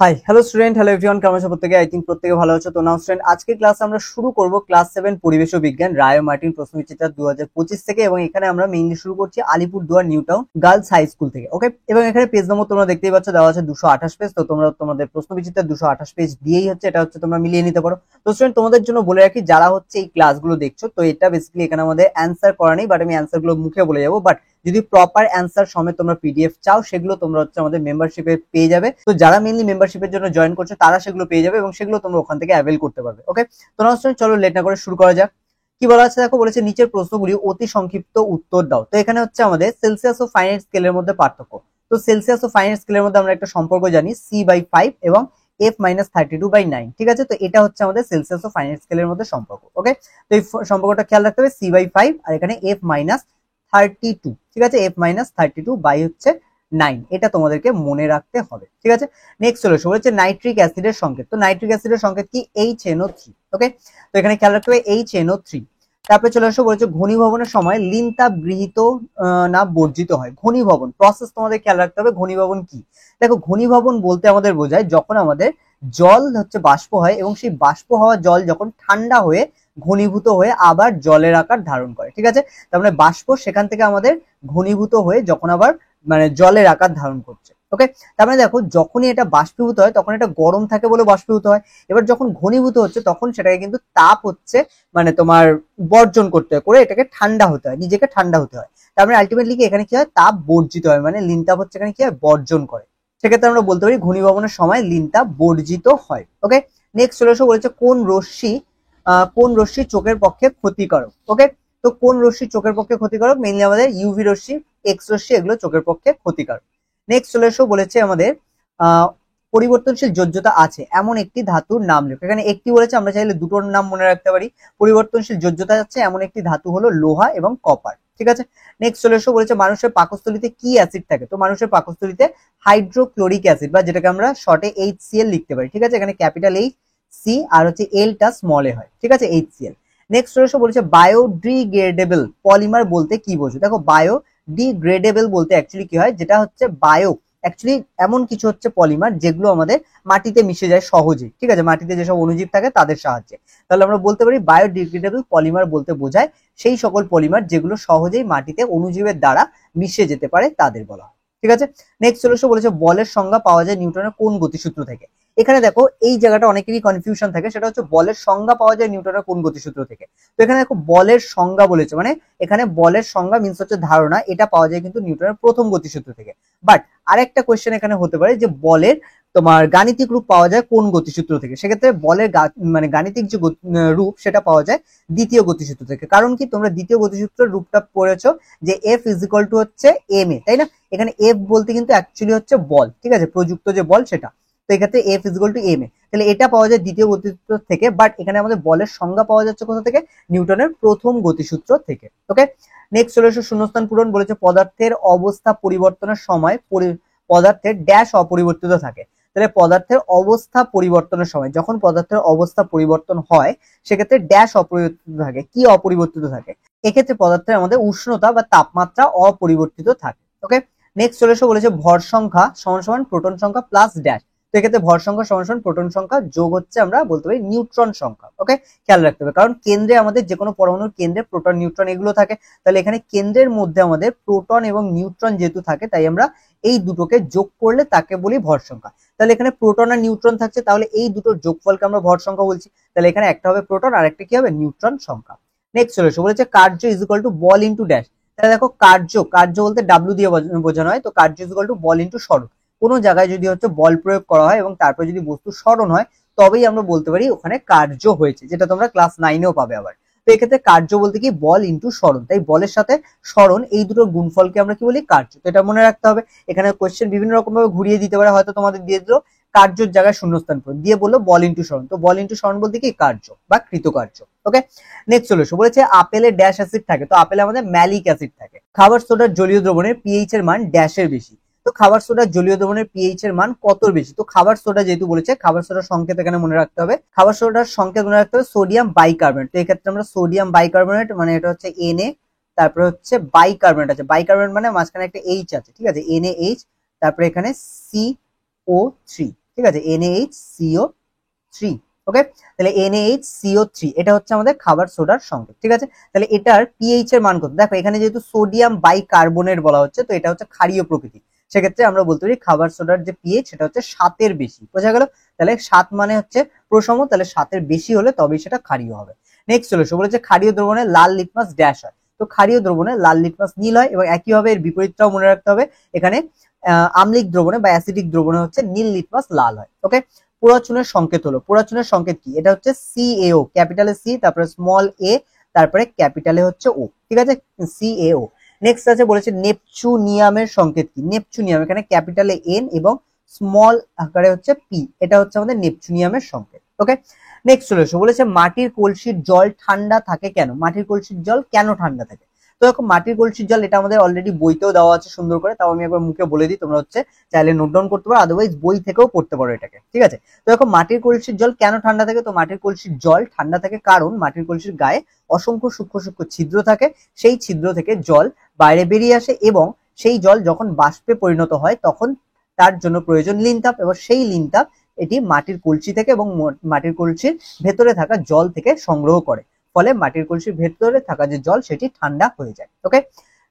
Hi hello student, hello everyone, কেমন আছো প্রত্যেকে? আই থিঙ্ক প্রত্যেকে ভালো আছো। তো নাও স্টুডেন্ট, আজকে ক্লাস আমরা শুরু করব ক্লাস 7 পরিবেশ ও বিজ্ঞান রায় মার্টিন প্রশ্নবিচিত্রা 2025 থেকে, এবং এখানে আমরা মেইনলি শুরু করছি Alipurduar new town girls high school থেকে। ওকে, এবং এখানে পেজ নম্বর তোমরা দেখতেই পাচ্ছ, দেওয়া আছে 228 পেজ। তো তোমরা তোমাদের প্রশ্নবিচিত্রা 228 পেজ দিয়েই এটা তোমরা মিলিয়ে নিতে পারো। তো স্টুডেন্ট, তোমাদের জন্য বলে রাখি, যারা এই ক্লাসগুলো দেখছো, তো এটা বেসিক্যালি এখানে আমাদের অ্যান্সার করা নেই, বাট আমি অ্যান্সার গুলো মুখে বলে যাবো। বাট যদি প্রপার অ্যান্সার সমেত তোমরা পিডিএফ চাও, সেগুলো তোমরা আমাদের মেম্বারশিপে পেয়ে যাবে। তো যারা মেইনলি মেম্বারশিপের জন্য জয়েন করছো, তারা সেগুলো পেয়ে যাবে এবং সেগুলো তোমরা ওখান থেকে অ্যাভেল করতে পারবে। ওকে, তো চলো লেট না করে শুরু করা যাক। কি বলা আছে দেখো, বলেছে নিচের প্রশ্নগুলি অতি সংক্ষিপ্ত উত্তর দাও। তো এখানে আমাদের সেলসিয়াস ও ফারেনহাইট স্কেলের মধ্যে পার্থক্য। তো সেলসিয়াস ও ফারেনহাইট স্কেলের মধ্যে আমরা একটা সম্পর্ক জানি, C/5 এবং F-32/9। ঠিক আছে, তো এটা আমাদের সেলসিয়াস ও ফারেনহাইট স্কেলের মধ্যে সম্পর্ক। ওকে, তো এই সম্পর্কটা খেয়াল রাখতে হবে, C/5 আর এখানে F-32। ঠিক আছে, F-32/9, এটা তোমাদেরকে মনে রাখতে হবে। ঠিক আছে, নেক্সট চলে বলেছে নাইট্রিক অ্যাসিডের সংকেত। তো নাইট্রিক অ্যাসিডের সংকেত কি? HNO3। ওকে, তো এখানে খেয়াল রাখতে হবে HNO3। তারপরে চলে বলেছে ঘনীভবনের সময় লিন তাপ গৃহীত না বর্জিত হয়। ঘনীভবন প্রসেস তোমাদের খেয়াল রাখতে হবে। ঘনীভবন কি? দেখো, ঘনীভবন বলতে আমাদের বোঝায় যখন আমাদের জল বাষ্প হয় এবং সেই বাষ্প হওয়া জল যখন ঠান্ডা হয়ে ঘনীভূত হয়ে আবার জলের আকার ধারণ করে। ঠিক আছে, তার মানে বাষ্প সেখান থেকে আমাদের ঘনীভূত হয়ে যখন আবার জলের আকার ধারণ করছে। ওকে, তার মানে দেখো, যখনই এটা বাষ্পীভূত হয় তখন এটা গরম থাকে বলে বাষ্পীভূত হয়। এবার যখন ঘনীভূত হচ্ছে তখন সেটাকে কিন্তু তাপ তোমার বর্জন করতে হয়, করে এটাকে ঠান্ডা হতে হয়, নিজেকে ঠান্ডা হতে হয়। তার মানে আলটিমেটলি কি এখানে কি হয়? তাপ বর্জিত হয়, মানে লিন তাপ এখানে কি হয়? বর্জন করে। সেক্ষেত্রে আমরা বলতে পারি ঘনীভবনের সময় লিন তাপ বর্জিত হয়। ওকে, নেক্সট চলে বলেছে কোন রশ্মি চোখের পক্ষে ক্ষতিকারক। ওকে, তো কোন রশ্মি চোখের পক্ষে ক্ষতিকারক? মেইনলি আমাদের ইউভি রশ্মি, এক্স রশ্মি, এগুলো চোখের পক্ষে ক্ষতিকারক। নেক্সট চলে বলেছে আমাদের পরিবর্তনশীল যোজ্যতা আছে এমন একটি ধাতুর নাম লেখো। এখানে একটি বলেছে, আমরা চাইলে দুটোর নাম মনে রাখতে পারি। পরিবর্তনশীল যোজ্যতা আছে এমন একটি ধাতু হলো লোহা এবং কপার। ঠিক আছে, নেক্সট চলে বলেছে মানুষের পাকস্থলীতে কি অ্যাসিড থাকে। তো মানুষের পাকস্থলীতে হাইড্রোক্লোরিক অ্যাসিড, বা যেটাকে আমরা শর্টে HCl লিখতে পারি। ঠিক আছে, এখানে ক্যাপিটাল H, C আর এলটা স্মল এ হয়। ঠিক আছে, HCl। নেক্সট বলেছে বায়োডিগ্রেডেবল পলিমার বলতে কি বোঝো। দেখো, বায়োডিগ্রেডেবল বলতে অ্যাকচুয়ালি কি হয়, যেটা বায়ো অ্যাকচুয়ালি এমন কিছু পলিমার যেগুলো আমাদের মাটিতে মিশে যায় সহজেই। ঠিক আছে, মাটিতে যেসব অণুজীব থাকে তাদের সাহায্যে। তাহলে আমরা বলতে পারি বায়োডিগ্রেডেবল পলিমার বলতে বোঝায় সেই সকল পলিমার যেগুলো সহজেই মাটিতে অণুজীবের দ্বারা মিশে যেতে পারে, তাদের বলা হয়। ঠিক আছে, নেক্সট বলেছে বলের সংজ্ঞা পাওয়া যায় নিউটনের কোন গতিসূত্র থেকে। এখানে দেখো, এই জায়গাটা অনেকেরই কনফিউশন থাকে, সেটা বলের সংজ্ঞা পাওয়া যায় নিউটনের কোন গতিসূত্র থেকে। তো এখানে দেখো, বলের সংজ্ঞা বলেছে, মানে এখানে বলের সংজ্ঞা মিন্স ধারণা, এটা পাওয়া যায় কিন্তু নিউটনের প্রথম গতিসূত্র থেকে। বাট আরেকটা কোয়েশ্চেন এখানে হতে পারে যে বলের গাণিতিক রূপ পাওয়া যায় কোন গতিসূত্র থেকে। সেক্ষেত্রে বলের গাণিতিক যে রূপ সেটা পাওয়া যায় দ্বিতীয় গতিসূত্র থেকে। কারণ কি, তোমরা দ্বিতীয় গতিসূত্রের রূপটা পড়েছো যে F = ma, তাই না? এখানে F বলতে কিন্তু অ্যাকচুয়ালি বল। ঠিক আছে, প্রযুক্ত যে বল সেটা। তো এক্ষেত্রে F = ma, তাহলে এটা পাওয়া যায় দ্বিতীয় গতিসূত্র থেকে। বাট এখানে আমাদের বলের সংজ্ঞা পাওয়া যাচ্ছে কোথা থেকে? নিউটনের প্রথম গতিসূত্র থেকে। ওকে, নেক্সট চলে শূন্যস্থান পূরণ। বলেছে পদার্থের অবস্থা পরিবর্তনের সময় পদার্থের ড্যাশ অপরিবর্তিত থাকে। তাহলে পদার্থের অবস্থা পরিবর্তনের সময়, যখন পদার্থের অবস্থা পরিবর্তন হয়, সেক্ষেত্রে ড্যাশ অপরিবর্তিত থাকে। কি অপরিবর্তিত থাকে? এক্ষেত্রে পদার্থের আমাদের উষ্ণতা বা তাপমাত্রা অপরিবর্তিত থাকে। ওকে, নেক্সট চলে বলেছে ভর সংখ্যা সমান প্রোটন সংখ্যা প্লাস ড্যাশ। তো এক্ষেত্রে ভর সংখ্যা সমান প্রোটন সংখ্যা যোগ আমরা বলতে পারি নিউট্রন সংখ্যা। ওকে, খেয়াল রাখতে হবে, কারণ কেন্দ্রে আমাদের যে কোনো পরমাণুর কেন্দ্রে প্রোটন নিউট্রন এগুলো থাকে। তাহলে এখানে কেন্দ্রের মধ্যে আমাদের প্রোটন এবং নিউট্রন যেহেতু থাকে, তাই আমরা এই দুটোকে যোগ করলে তাকে বলি ভর সংখ্যা। তাহলে এখানে প্রোটন আর নিউট্রন থাকছে, তাহলে এই দুটোর যোগফলকে আমরা ভর সংখ্যা বলছি। তাহলে এখানে একটা হবে প্রোটন আর একটা কি হবে? নিউট্রন সংখ্যা। নেক্সট চলে বলেছে কার্য = বল ইন্টু ড্যাশ। তাহলে দেখো, কার্য বলতে W দিয়ে বোঝানো হয়। তো কার্য = বল ইন্টু সরণ। কোনো জায়গায় যদি বল প্রয়োগ করা হয় এবং তারপরে যদি বস্তু সরণ হয়, তবেই আমরা বলতে পারি ওখানে কার্য হয়েছে, যেটা তোমরা ক্লাস 9-এও পাবে আবার। তো এক্ষেত্রে কার্য বলতে কি? বল ইন্টু সরণ। তাই বলের সাথে সরণ, এই দুটোর গুণফলকে আমরা কি বলি? কার্য। তো এটা মনে রাখতে হবে। এখানে কোয়েশ্চেন বিভিন্ন রকম ভাবে ঘুরিয়ে দিতে পারে, হয়তো তোমাদের দিয়ে দিল কার্যের জায়গায় শূন্যস্থান দিয়ে বললো বল ইন্টু সরণ। তো বল ইন্টু সরণ বলতে কি? কার্য বা কৃতকার্য। ওকে, নেক্সট চলে বলেছে আপেলে ড্যাশ অ্যাসিড থাকে। তো আপেলে আমাদের ম্যালিক অ্যাসিড থাকে। খাবার সোডার জলীয় দ্রবণের পিএইচ এর মান ড্যাশের বেশি। তো খাবার সোডার জলীয় দ্রবণের পিএইচ এর মান কত বেশি? তো খাবার সোডা যেহেতু বলেছে, খাবার সোডার সংকেত এখানে মনে রাখতে হবে। খাবার সোডার সংকেত মনে রাখতে হবে সোডিয়াম বাইকার্বনেট। তো এক্ষেত্রে আমরা সোডিয়াম বাইকার্বনেট, মানে এটা Na, তারপরে বাইকার্বনেট আছে। বাইকার্বনেট মানে মাঝখানে একটা H আছে। ঠিক আছে, NaH, তারপরে এখানে CO3। ঠিক আছে, NaHCO3। ওকে, তাহলে NaHCO3 এটা হচ্ছে আমাদের খাবার সোডার সংকেত। ঠিক আছে, তাহলে এটার পিএইচ এর মান কত? দেখো এখানে যেহেতু সোডিয়াম বাইকার্বনেট বলা হচ্ছে, তো এটা হচ্ছে ক্ষারীয় প্রকৃতি, সেক্ষেত্রে আমরা বলতে পারি খাবার সোডার যে পিএইচ সেটা হচ্ছে 7-এর বেশি। বোঝা গেল? তাহলে 7 মানে হচ্ছে প্রসম, তাহলে 7-এর বেশি হলে তবেই সেটা ক্ষারীয় হবে। নেক্সট চলে এসো, বলেছে ক্ষারীয় দ্রবণে লাল লিটমাস ড্যাশ হয়। তো ক্ষারীয় দ্রবণে লাল লিটমাস নীল হয়, এবং একইভাবে এর বিপরীতটাও মনে রাখতে হবে। এখানে আম্লিক দ্রবণে বা অ্যাসিডিক দ্রবণে হচ্ছে নীল লিটমাস লাল হয়। ওকে, পোড়াচুনের সংকেত হলো, পোড়াচুনের সংকেত কি? এটা হচ্ছে CaO, ক্যাপিটালে সি, তারপরে স্মল এ, তারপরে ক্যাপিটালে হচ্ছে ও। ঠিক আছে, CaO। নেক্সট আছে বলেছে নেপচুনিয়ামের সংকেত কি? নেপচুনিয়াম, এখানে ক্যাপিটালে N এবং স্মল আকারে হচ্ছে P, এটা হচ্ছে আমাদের নেপচুনিয়ামের সংকেত। ওকে, নেক্সট চলে এসো, বলেছে মাটির কলসির জল ঠান্ডা থাকে কেন? মাটির কলসির জল কেন ঠান্ডা থাকে? তো দেখো মাটির কলসির জল এটা আমাদের অলরেডি বইতেও দেওয়া আছে সুন্দর করে, তাও আমি একবার মুখে বলে দিই, তোমরা হচ্ছে চাইলে নোট ডাউন করতে পারো, আদারওয়াইজ বই থেকেও পড়তে পারো এটাকে। ঠিক আছে, তো দেখো মাটির কলসির জল কেন ঠান্ডা থাকে? তো মাটির কলসির জল ঠান্ডা থাকে কারণ মাটির কলসির গায়ে অসংখ্য সূক্ষ্ম সূক্ষ্ম ছিদ্র থাকে, সেই ছিদ্র থেকে জল বাইরে বেরিয়ে আসে, এবং সেই জল যখন বাষ্পে পরিণত হয় তখন তার জন্য প্রয়োজন লিনতাপ, এবং সেই লিনতাপ এটি মাটির কলসি থেকে এবং মাটির কলসির ভেতরে থাকা জল থেকে সংগ্রহ করে, ফলে মাটির কলসির ভেতরে থাকা যে জল সেটি ঠান্ডা হয়ে যায়। ওকে,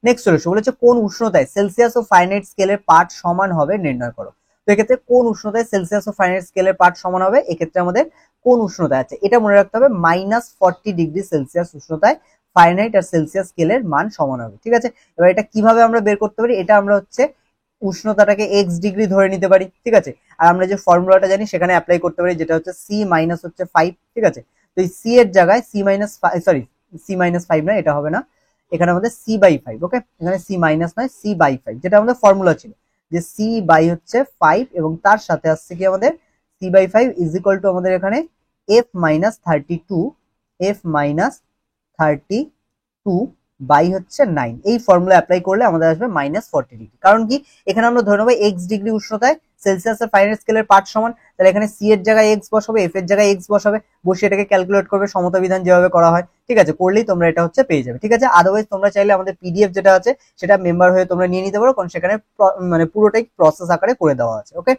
নেক্সট চলে এসো, বলেছে কোন উষ্ণতায় সেলসিয়াস ও ফারেনহাইট স্কেলের পাঠ সমান হবে নির্ণয় করো। তো এক্ষেত্রে কোন উষ্ণতায় সেলসিয়াস ও ফারেনহাইট স্কেলের পাঠ সমান হবে? এক্ষেত্রে আমাদের কোন উষ্ণতায় আছে এটা মনে রাখতে হবে, -40°C উষ্ণতায় ফারেনহাইট আর সেলসিয়াস স্কেলের মান সমান হবে। ঠিক আছে, এবার এটা কিভাবে আমরা বের করতে পারি? এটা আমরা হচ্ছে উষ্ণতাটাকে x ডিগ্রি ধরে নিতে পারি। ঠিক আছে, আর আমরা যে ফর্মুলাটা জানি সেখানে অ্যাপ্লাই করতে পারি, যেটা হচ্ছে C মাইনাস হচ্ছে 5। ঠিক আছে, তো এই C এর জায়গায় C মাইনাস, সরি C-5 না, এটা হবে না, এখানে আমাদের C/5। ওকে, এখানে C মাইনাস নয়, C/5, যেটা আমাদের ফর্মুলা ছিল যে C/5, এবং তার সাথে আসছে কি আমাদের C/5 ইজ ইকুয়াল টু আমাদের এখানে F-32, বাই হচ্ছে 9। এই ফর্মুলা অ্যাপ্লাই করলে আমাদের আসবে -40°। কারণ কি? এখানে আমরা ধরে নেবো x ডিগ্রি উষ্ণতায় সেলসিয়াস এর ফারেনহাইট স্কেলের পাঠ সমান, তাহলে এখানে C এর জায়গায় x বসাবে, F এর জায়গায় x বসাবে, বসে এটাকে ক্যালকুলেট করবে সমতা বিধান যেভাবে করা হয়। ঠিক আছে, করলেই তোমরা এটা হচ্ছে পেয়ে যাবে। ঠিক আছে, আদারওয়াইজ তোমরা চাইলে আমাদের PDF যেটা আছে সেটা মেম্বার হয়ে তোমরা নিয়ে নিতে পারো, কারণ সেখানে মানে পুরোটাই প্রসেস আকারে করে দেওয়া আছে। ওকে,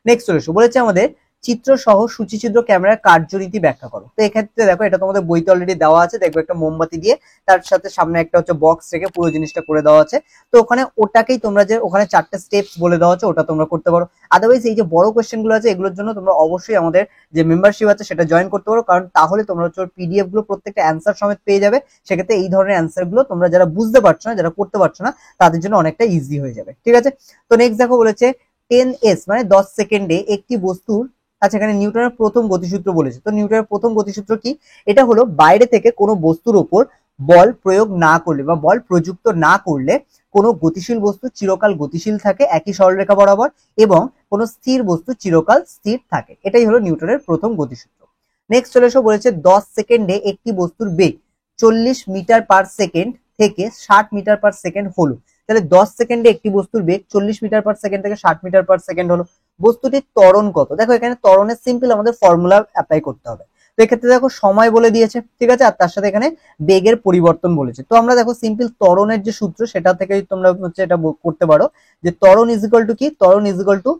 নেক্সট চলে এসো, বলেছে আমাদের চিত্র সহ সূচিছিদ্র ক্যামেরার কার্যনীতি ব্যাখ্যা করো। তো এক্ষেত্রে দেখো এটা তোমাদের বইতে অলরেডি দেওয়া আছে, দেখবে একটা মোমবাতি দিয়ে তার সাথে সামনে একটা হচ্ছে বক্স রেখে পুরো জিনিসটা করে দেওয়া আছে। তো ওখানে ওটাকেই তোমরা যে ওখানে 4টে স্টেপস বলে দেওয়া আছে ওটা তোমরা করতে পারো। আদারওয়াইজ এই যে বড় কোয়েশ্চেন গুলো আছে এগুলোর জন্য তোমরা অবশ্যই আমাদের যে মেম্বারশিপ আছে সেটা জয়েন করতে পারো, কারণ তাহলে তোমরা হচ্ছে PDF গুলো প্রত্যেকটা অ্যান্সার সমেত পেয়ে যাবে। সেক্ষেত্রে এই ধরনের অ্যান্সার গুলো তোমরা যারা বুঝতে পারছো না, যারা করতে পারছো না, তাদের জন্য অনেকটা ইজি হয়ে যাবে। ঠিক আছে, তো নেক্সট দেখো বলেছে 10s মানে 10 সেকেন্ডে একটি বস্তুর, আচ্ছা এখানে নিউটনের প্রথম গতিসূত্র বলেছে। তো নিউটনের প্রথম গতিসূত্র কি? এটা হলো বাইরে থেকে কোনো বস্তুর উপর বল প্রয়োগ না করলে বা বল প্রযুক্ত না করলে কোনো গতিশীল বস্তু চিরকাল গতিশীল থাকে একই সরলরেখা বরাবর, এবং কোনো স্থির বস্তু চিরকাল স্থির থাকে। এটাই হলো নিউটনের প্রথম গতিসূত্র। নেক্সট চলে এসো, বলেছে 10 সেকেন্ডে একটি বস্তুর বেগ 40 মিটার পার সেকেন্ড থেকে 60 মিটার পার সেকেন্ড হলো। তাহলে 10 সেকেন্ডে একটি বস্তুর বেগ 40 মিটার পার সেকেন্ড থেকে 60 মিটার পার সেকেন্ড হলো। বস্তুটির ত্বরণ কত? দেখো এখানে ত্বরণের সিম্পল আমাদের ফর্মুলা অ্যাপ্লাই করতে হবে। তো এক্ষেত্রে দেখো সময় বলে দিয়েছে, ঠিক আছে, আর তার সাথে এখানে বেগের পরিবর্তন বলেছে। তো আমরা দেখো সিম্পল ত্বরণের যে সূত্র সেটা থেকে তোমরা হচ্ছে এটা করতে পারো, যে ত্বরণ ইজ ইকুয়াল টু কি? ত্বরণ ইজ ইকুয়াল টু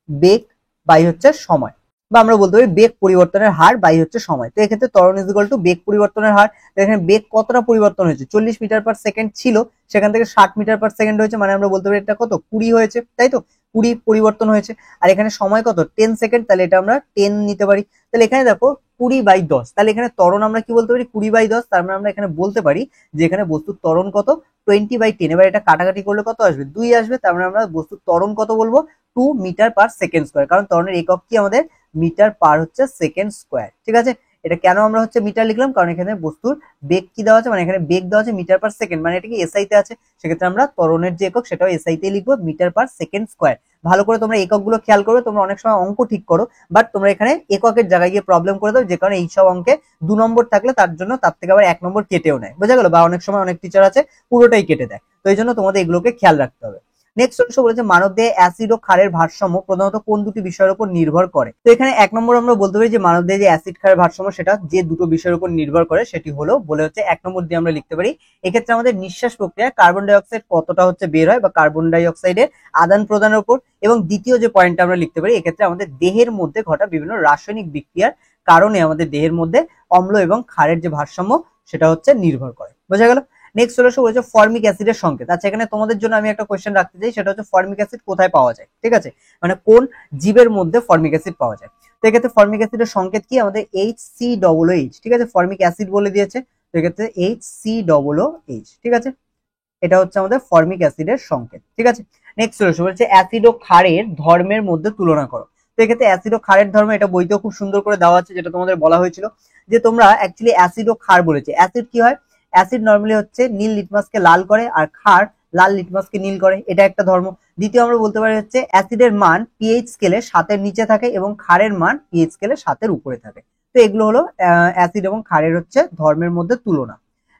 বেগ বাই হচ্ছে সময়, বা আমরা বলতে পারি বেগ পরিবর্তনের হার বাই হচ্ছে সময়। তো এক্ষেত্রে ত্বরণ ইজ ইকুয়াল টু বেগ পরিবর্তনের হার। তো এখানে বেগ কতটা পরিবর্তন হয়েছে? 40 মিটার পার সেকেন্ড ছিল, সেখান থেকে 60 মিটার পার সেকেন্ড হয়েছে, মানে আমরা বলতে পারি এটা কত? 20 হয়েছে, তাই তো? 20 পরিবর্তন হয়েছে। আর এখানে সময় কত? 10 সেকেন্ড, তাহলে এটা আমরা 10 নিতে পারি। তাহলে এখানে দেখো 20/10, তাহলে এখানে ত্বরণ আমরা কি বলতে পারি? 20/10, তার মানে আমরা এখানে বলতে পারি যে এখানে বস্তুর ত্বরণ কত? 20/10। এবার এটা কাটাকাটি করলে কত আসবে? 2 আসবে, তার মানে আমরা বস্তুর ত্বরণ কত বলবো? 2 মিটার পার সেকেন্ড স্কোয়ার, কারণ ত্বরণের একক কি আমাদের? মিটার পার হচ্ছে সেকেন্ড স্কোয়ার। ঠিক আছে, এটা কেন আমরা হচ্ছে মিটার লিখলাম? কারণ এখানে বস্তুর বেগ কি দেওয়া আছে, মানে এখানে বেগ দেওয়া আছে মিটার পার সেকেন্ড, মানে এটা কি SI তে আছে, সেক্ষেত্রে আমরা ত্বরণের যে একক সেটাও SI তে লিখবো, মিটার পার সেকেন্ড স্কোয়ার। ভালো করে তোমরা এককগুলো খেয়াল করবে, তোমরা অনেক সময় অঙ্ক ঠিক করো বাট তোমরা এখানে এককের জায়গায় গিয়ে প্রবলেম করে দাও, যে কারণে এইসব অঙ্কে 2 নম্বর থাকলে তার জন্য তার থেকে আবার 1 নম্বর কেটেও নেয়, বোঝা গেল? বা অনেক সময় অনেক টিচার আছে পুরোটাই কেটে দেয়, তো এই জন্য তোমাদের এগুলোকে খেয়াল রাখতে হবে। নেক্সট অংশ বলেছে মানবদেহে অ্যাসিড ও ক্ষারের ভারসাম্য প্রধানত কোন দুটি বিষয়ের উপর নির্ভর করে। তো এখানে 1 নম্বর আমরা বলতে পারি যে মানবদেহে যে অ্যাসিড ক্ষারের ভারসাম্য সেটা যে দুটো বিষয়ের উপর নির্ভর করে সেটি হলো বলে হচ্ছে 1 নম্বর দিয়ে আমরা লিখতে পারি এক্ষেত্রে আমাদের নিঃশ্বাস প্রক্রিয়া কার্বন ডাই অক্সাইড কতটা হচ্ছে বের হয় বা কার্বন ডাই অক্সাইডের আদান প্রদানের উপর, এবং দ্বিতীয় যে পয়েন্টটা আমরা লিখতে পারি এক্ষেত্রে আমাদের দেহের মধ্যে ঘটা বিভিন্ন রাসায়নিক বিক্রিয়ার কারণে আমাদের দেহের মধ্যে অম্ল এবং ক্ষারের যে ভারসাম্য সেটা হচ্ছে নির্ভর করে। বোঝা গেল? নেক্সট সলিউশন বলেছে ফর্মিক অ্যাসিডের সংকেত। আচ্ছা এখানে তোমাদের জন্য আমি একটা কোশ্চেন রাখতে চাই, সেটা হচ্ছে ফর্মিক অ্যাসিড কোথায় পাওয়া যায়, ঠিক আছে, মানে কোন জীবের মধ্যে ফর্মিক অ্যাসিড পাওয়া যায়। তো এক্ষেত্রে ফর্মিক অ্যাসিডের সংকেত কি, আমাদের HCOOH, ঠিক আছে, ফর্মিক অ্যাসিড বলে দিয়েছে, তো এক্ষেত্রে HCOOH, ঠিক আছে, এটা হচ্ছে আমাদের ফর্মিক অ্যাসিডের সংকেত, ঠিক আছে। নেক্সট সলিউশন বলেছে অ্যাসিড ও ক্ষারের ধর্মের মধ্যে তুলনা করো। তো এক্ষেত্রে অ্যাসিড ও ক্ষারের ধর্ম এটা বইতেও খুব সুন্দর করে দেওয়া আছে, যেটা তোমাদের বলা হয়েছিল যে তোমরা অ্যাকচুয়ালি অ্যাসিড ও ক্ষার বলেছে। অ্যাসিড কি হয়, অ্যাসিড নরমালি হচ্ছে নীল লিটমাসকে লাল করে, আর ক্ষার লাল লিটমাসকে নীল করে, এটা একটা ধর্ম। দ্বিতীয় আমরা বলতে পারি হচ্ছে অ্যাসিডের মান পিএইচ স্কেলে 7-এর নিচে থাকে এবং ক্ষারের মান পিএইচ স্কেলে 7-এর উপরে থাকে। তো এগুলো হলো অ্যাসিড এবং ক্ষারের হচ্ছে ধর্মের মধ্যে তুলনা।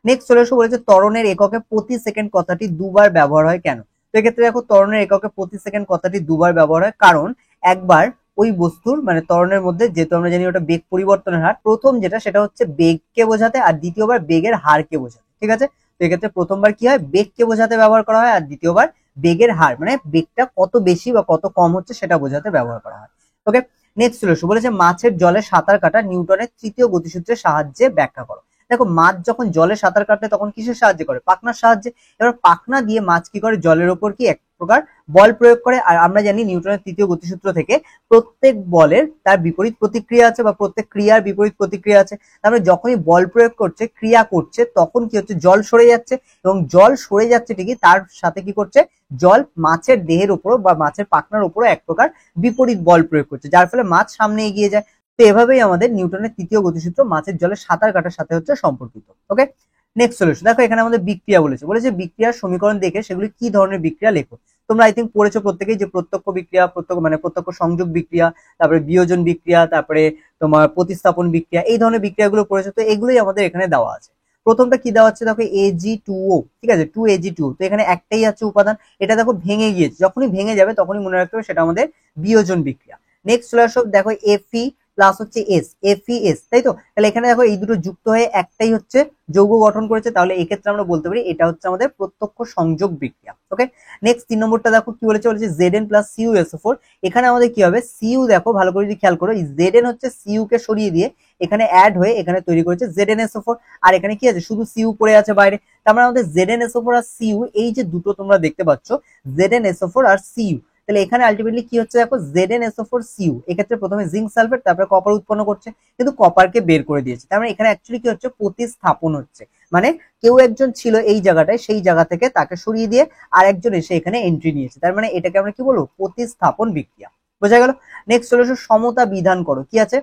নেক্সট সলিউশন বলেছে ত্বরণের এককে প্রতি সেকেন্ড কথাটি দুবার ব্যবহার হয় কেন। তো এক্ষেত্রে দেখো ত্বরণের এককে প্রতি সেকেন্ড কথাটি দুবার ব্যবহার হয় কারণ একবার ওই বস্তুর মানে ত্বরণের মধ্যে, যেহেতু আমরা জানি ওটা বেগ পরিবর্তনের হার, প্রথম যেটা সেটা হচ্ছে বেগকে বোঝাতে আর দ্বিতীয়বার বেগের হারকে বোঝাতে, ঠিক আছে। তো এক্ষেত্রে প্রথমবার কি হয়, বেগকে বোঝাতে ব্যবহার করা হয়, আর দ্বিতীয়বার বেগের হার মানে বেগটা কত বেশি বা কত কম হচ্ছে সেটা বোঝাতে ব্যবহার করা হয়। ওকে, নেক্সট সলিউশন বলেছে মাছের জলে সাঁতার কাটা নিউটনের তৃতীয় গতিসূত্রের সাহায্যে ব্যাখ্যা করো। দেখো মাছ যখন জলে সাঁতার কাটে তখন কিসের সাহায্যে করে, পাখনার সাহায্যে। এবার পাখনা দিয়ে মাছ কি করে, জলের ওপর কি এক প্রকার বল প্রয়োগ করে, আর আমরা জানি নিউটনের তৃতীয় গতিসূত্র থেকে প্রত্যেক বলের তার বিপরীত প্রতিক্রিয়া আছে বা প্রত্যেক ক্রিয়ার বিপরীত প্রতিক্রিয়া আছে। তারপরে যখনই বল প্রয়োগ করছে, ক্রিয়া করছে, তখন কি হচ্ছে, জল সরে যাচ্ছে, এবং জল সরে যাচ্ছে ঠিকই, তার সাথে কি করছে, জল মাছের দেহের উপর বা মাছের পাখনার উপরও এক প্রকার বিপরীত বল প্রয়োগ করছে, যার ফলে মাছ সামনে এগিয়ে যায়। তো এভাবেই আমাদের নিউটনের তৃতীয় গতিসূত্র মাছের জলে সাঁতার কাটার সাথে হচ্ছে সম্পর্কিত। ওকে, নেক্সট সলিউশন দেখো এখানে আমাদের বিক্রিয়া বলেছে বিক্রিয়ার সমীকরণ দেখে সেগুলি কি ধরনের বিক্রিয়া লেখো। তোমরা আই থিঙ্ক পড়েছো প্রত্যেকেই যে প্রত্যক্ষ বিক্রিয়া, প্রত্যক্ষ সংযোগ বিক্রিয়া, তারপরে বিয়োজন বিক্রিয়া, তারপরে তোমার প্রতিস্থাপন বিক্রিয়া, এই ধরনের বিক্রিয়াগুলো পড়েছো। তো এগুলোই আমাদের এখানে দেওয়া আছে। প্রথমটা কি দেওয়া হচ্ছে দেখো Ag2O, ঠিক আছে, 2Ag2O। তো এখানে একটাই আছে উপাদান, এটা দেখো ভেঙে গিয়েছে, যখনই ভেঙে যাবে তখনই মনে রাখতে হবে সেটা আমাদের বিয়োজন বিক্রিয়া। নেক্সট চলে আসো দেখো Fe প্লাস হচ্ছে FeS, তাই তো। তাহলে এখানে দেখো এই দুটো যুক্ত হয়ে একটাই হচ্ছে যৌগ গঠন করেছে, তাহলে এক্ষেত্রে আমরা বলতে পারি এটা হচ্ছে আমাদের প্রত্যক্ষ সংযোগ বিক্রিয়া। ওকে, নেক্সট 3 নম্বরটা দেখো কি বলেছে, Zn প্লাস CuSO4। এখানে আমাদের কি হবে, Cu দেখো ভালো করে যদি খেয়াল করো, Zn হচ্ছে Cu কে সরিয়ে দিয়ে এখানে অ্যাড হয়ে এখানে তৈরি করেছে ZnSO4, আর এখানে কি আছে, শুধু Cu পড়ে আছে বাইরে। তার মানে আমাদের ZnSO4 আর Cu, এই যে দুটো তোমরা দেখতে পাচ্ছ ZnSO4 আর Cu, তাহলে এখানে আলটিমেটলি কি হচ্ছে দেখো, ZnSO4Cu এক্ষেত্রে প্রথমে জিঙ্ক সালফেট তারপরে কপার উৎপন্ন করছে, কিন্তু কপারকে বের করে দিয়েছে। তার মানে এখানে অ্যাকচুয়ালি কি হচ্ছে, প্রতিস্থাপন হচ্ছে, মানে কেউ একজন ছিল এই জায়গাটায়, সেই জায়গা থেকে তাকে সরিয়ে দিয়ে আর একজন এসে এখানে এন্ট্রি নিয়েছে, তার মানে এটাকে আমরা কি বলবো, প্রতিস্থাপন বিক্রিয়া। বোঝা গেল? নেক্সট সলিউশন সমতা বিধান করো। কি আছে,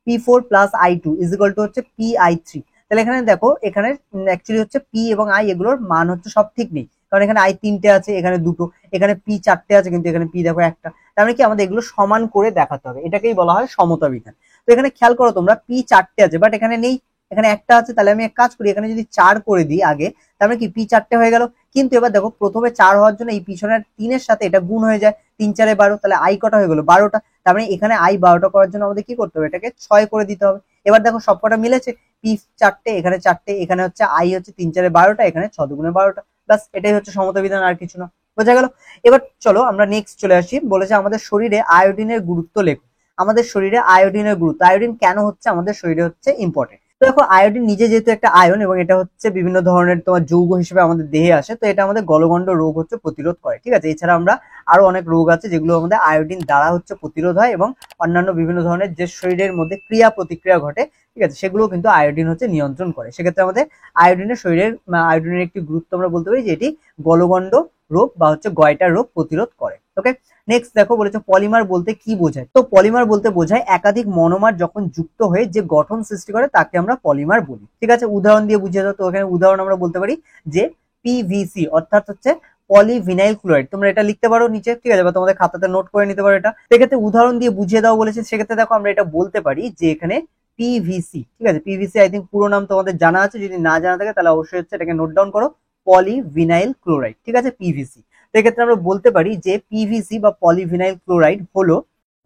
P4 plus I2 is equal two হচ্ছে Pi3। তাহলে এখানে দেখো এখানে অ্যাকচুয়ালি হচ্ছে P এবং I এগুলোর মান হচ্ছে সব ঠিক নেই, কারণ এখানে I 3টে আছে, এখানে দুটো, এখানে P 4টে আছে, কিন্তু এখানে P দেখো একটা। তার মানে কি আমাদের এগুলো সমান করে দেখাতে হবে, এটাকেই বলা হয় সমতা বিধান। তো এখানে খেয়াল করো তোমরা, P 4টে আছে বাট এখানে নেই, এখানে একটা আছে। তাহলে আমি এক কাজ করি, এখানে যদি 4 করে দিই আগে, তার মানে কি P 4টে হয়ে গেল। কিন্তু এবার দেখো প্রথমে 4 হওয়ার জন্য এই পিছনের 3-এর সাথে এটা গুণ হয়ে যায়, 3 4 12, তাহলে I কটা হয়ে গেল, 12টা। তার মানে এখানে I 12টা করার জন্য আমাদের কি করতে হবে, এটাকে 6 করে দিতে হবে। এবার দেখো সবকটা মিলেছে, P 4টে, এখানে 4টে, এখানে হচ্ছে I হচ্ছে 3 4 12টা, এখানে 6 2 12টা, ব্যাস এটাই হচ্ছে সমতা বিধান, আর কিছু না। বোঝা গেল? এবার চলো আমরা নেক্সট চলে আসি, বলেছে আমাদের শরীরে আয়োডিনের গুরুত্ব লেখো। আমাদের শরীরে আয়োডিনের গুরুত্ব, আয়োডিন কেন হচ্ছে আমাদের শরীরে হচ্ছে ইম্পর্টেন্ট। তো দেখো আয়োডিন নিজে যেহেতু একটা আয়ন এবং এটা হচ্ছে বিভিন্ন ধরনের তোমার যৌগ হিসেবে আমাদের দেহে আসে, তো এটা আমাদের গলগণ্ড রোগ হচ্ছে প্রতিরোধ করে, ঠিক আছে। এছাড়া আমরা আরো অনেক রোগ আছে যেগুলো আমাদের আয়োডিন দ্বারা হচ্ছে প্রতিরোধ হয়, এবং অন্যান্য বিভিন্ন ধরনের যে শরীরের মধ্যে ক্রিয়া প্রতিক্রিয়া ঘটে, ঠিক আছে, সেগুলো কিন্তু আয়োডিন হচ্ছে নিয়ন্ত্রণ করে। সেক্ষেত্রে আমাদের আয়োডিনের শরীরের আয়োডিনের একটি গুরুত্ব আমরা বলতে পারি যে এটি গলগণ্ড রোগ বা হচ্ছে গয়টার রোগ প্রতিরোধ করে। ওকে, নেক্সট দেখো বলেছে পলিমার বলতে কি বোঝায়। তো পলিমার বলতে বোঝায় একাধিক মনোমার যখন যুক্ত হয়ে যে গঠন সৃষ্টি করে তাকে আমরা পলিমার বলি, ঠিক আছে। উদাহরণ দিয়ে বুঝিয়ে দাও। তো এখানে উদাহরণ আমরা বলতে পারি যে PVC অর্থাৎ হচ্ছে পলিভিনাইল ক্লোরাইড, তোমরা এটা লিখতে পারো নিচে, ঠিক আছে, বা তোমাদের খাতাতে নোট করে নিতে পারো এটা। সেক্ষেত্রে উদাহরণ দিয়ে বুঝিয়ে দাও বলেছে, সেক্ষেত্রে দেখো আমরা এটা বলতে পারি যে এখানে PVC, ঠিক আছে, PVC আই থিঙ্ক পুরো নাম তোমাদের জানা আছে, যদি না জানা থাকে তাহলে অবশ্যই হচ্ছে এটাকে নোট ডাউন করো, পলিভিনাইল ক্লোরাইড, ঠিক আছে, PVC। সেক্ষেত্রে আমরা বলতে পারি যে পিভিসি বা পলিভিনাইল ক্লোরাইড হলো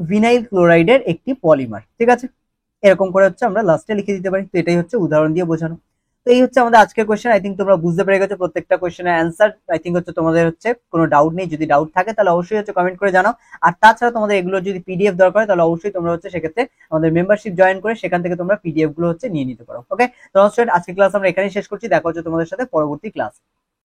ভিনাইল ক্লোরাইডের একটি পলিমার। ঠিক আছে, এরকম করে হচ্ছে আমরা লাস্টে লিখে দিতে পারি। তো এটাই হচ্ছে উদাহরণ দিয়ে বোঝানো। তো এই হচ্ছে আমাদের আজকের কোয়েশ্চেন। আই থিঙ্ক তোমরা বুঝতে পেরে গেছো প্রত্যেকটা কোয়েশ্চেনের অ্যান্সার। আই থিঙ্ক হচ্ছে তোমাদের হচ্ছে কোনো ডাউট নেই। যদি ডাউট থাকে তাহলে অবশ্যই হচ্ছে কমেন্ট করে জানাও। আর তাছাড়া তোমাদের এগুলো যদি পিডিএফ দরকার হয় তাহলে অবশ্যই তোমরা হচ্ছে সেক্ষেত্রে আমাদের মেম্বারশিপ জয়েন করে সেখান থেকে তোমরা পিডিএফ গুলো হচ্ছে নিয়ে নিতে পারো। ওকে, তো স্টুডেন্ট, আজকের ক্লাস আমরা এখানেই শেষ করছি। দেখা হচ্ছে তোমাদের সাথে পরবর্তী ক্লাস।